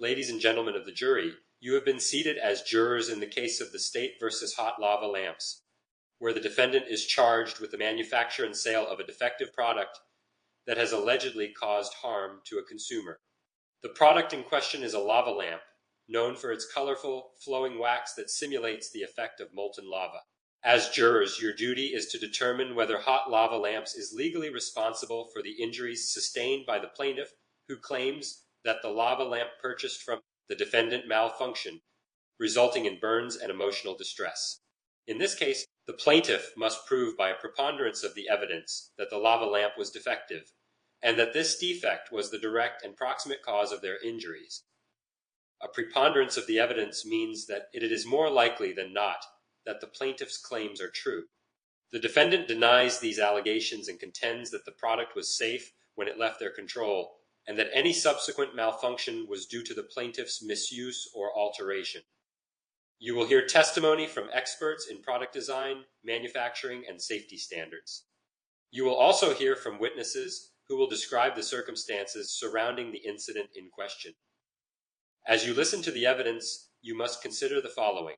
Ladies and gentlemen of the jury, you have been seated as jurors in the case of the State versus Hot Lava Lamps, where the defendant is charged with the manufacture and sale of a defective product that has allegedly caused harm to a consumer. The product in question is a lava lamp, known for its colorful, flowing wax that simulates the effect of molten lava. As jurors, your duty is to determine whether Hot Lava Lamps is legally responsible for the injuries sustained by the plaintiff, who claims that the lava lamp purchased from the defendant malfunctioned, resulting in burns and emotional distress. In this case, the plaintiff must prove by a preponderance of the evidence that the lava lamp was defective, and that this defect was the direct and proximate cause of their injuries. A preponderance of the evidence means that it is more likely than not that the plaintiff's claims are true. The defendant denies these allegations and contends that the product was safe when it left their control, and that any subsequent malfunction was due to the plaintiff's misuse or alteration. You will hear testimony from experts in product design, manufacturing, and safety standards. You will also hear from witnesses who will describe the circumstances surrounding the incident in question. As you listen to the evidence, you must consider the following.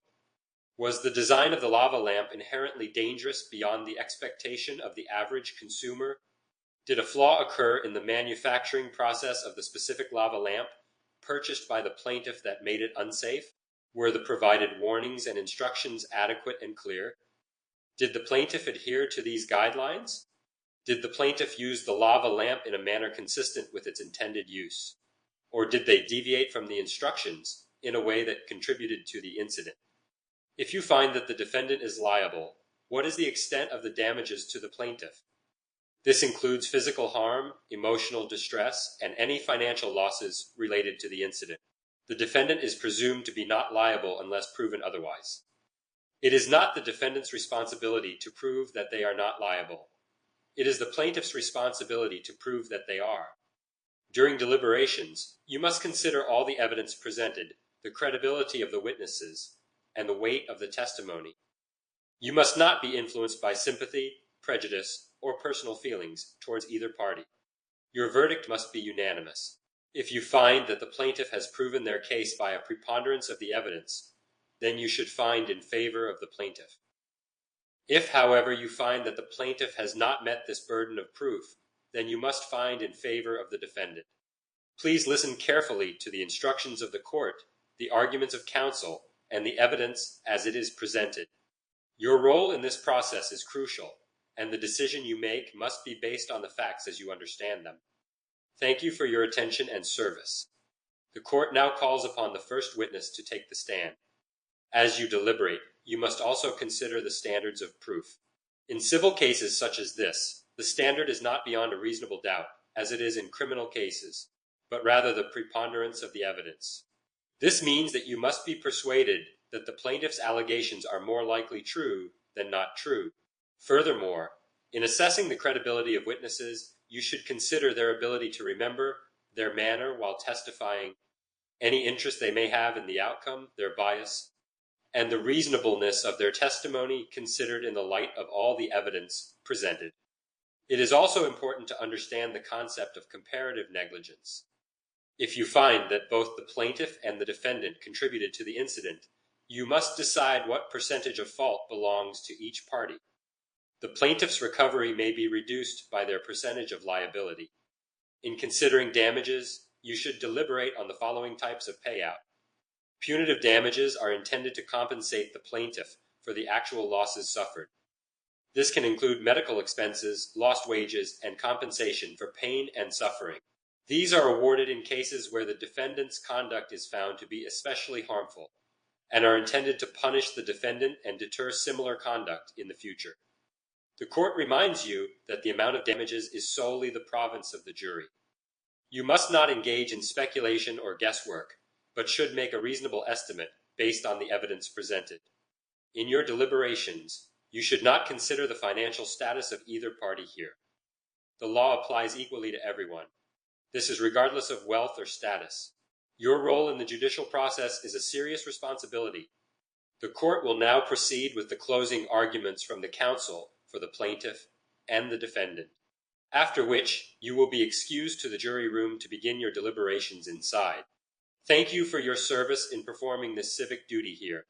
Was the design of the lava lamp inherently dangerous beyond the expectation of the average consumer? Did a flaw occur in the manufacturing process of the specific lava lamp purchased by the plaintiff that made it unsafe? Were the provided warnings and instructions adequate and clear? Did the plaintiff adhere to these guidelines? Did the plaintiff use the lava lamp in a manner consistent with its intended use? Or did they deviate from the instructions in a way that contributed to the incident? If you find that the defendant is liable, what is the extent of the damages to the plaintiff? This includes physical harm, emotional distress, and any financial losses related to the incident. The defendant is presumed to be not liable unless proven otherwise. It is not the defendant's responsibility to prove that they are not liable. It is the plaintiff's responsibility to prove that they are. During deliberations, you must consider all the evidence presented, the credibility of the witnesses, and the weight of the testimony. You must not be influenced by sympathy, prejudice, or personal feelings towards either party. Your verdict must be unanimous. If you find that the plaintiff has proven their case by a preponderance of the evidence, then you should find in favor of the plaintiff. If, however, you find that the plaintiff has not met this burden of proof, then you must find in favor of the defendant. Please listen carefully to the instructions of the court, the arguments of counsel, and the evidence as it is presented. Your role in this process is crucial, and the decision you make must be based on the facts as you understand them. Thank you for your attention and service. The court now calls upon the first witness to take the stand. As you deliberate, you must also consider the standards of proof. In civil cases such as this, the standard is not beyond a reasonable doubt, as it is in criminal cases, but rather the preponderance of the evidence. This means that you must be persuaded that the plaintiff's allegations are more likely true than not true. Furthermore, in assessing the credibility of witnesses, you should consider their ability to remember, their manner while testifying, any interest they may have in the outcome, their bias, and the reasonableness of their testimony considered in the light of all the evidence presented. It is also important to understand the concept of comparative negligence. If you find that both the plaintiff and the defendant contributed to the incident, you must decide what percentage of fault belongs to each party. The plaintiff's recovery may be reduced by their percentage of liability. In considering damages, you should deliberate on the following types of payout. Punitive damages are intended to compensate the plaintiff for the actual losses suffered. This can include medical expenses, lost wages, and compensation for pain and suffering. These are awarded in cases where the defendant's conduct is found to be especially harmful, and are intended to punish the defendant and deter similar conduct in the future. The court reminds you that the amount of damages is solely the province of the jury. You must not engage in speculation or guesswork, but should make a reasonable estimate based on the evidence presented. In your deliberations, you should not consider the financial status of either party here. The law applies equally to everyone. This is regardless of wealth or status. Your role in the judicial process is a serious responsibility. The court will now proceed with the closing arguments from the counsel for the plaintiff and the defendant, after which you will be excused to the jury room to begin your deliberations inside. Thank you for your service in performing this civic duty here.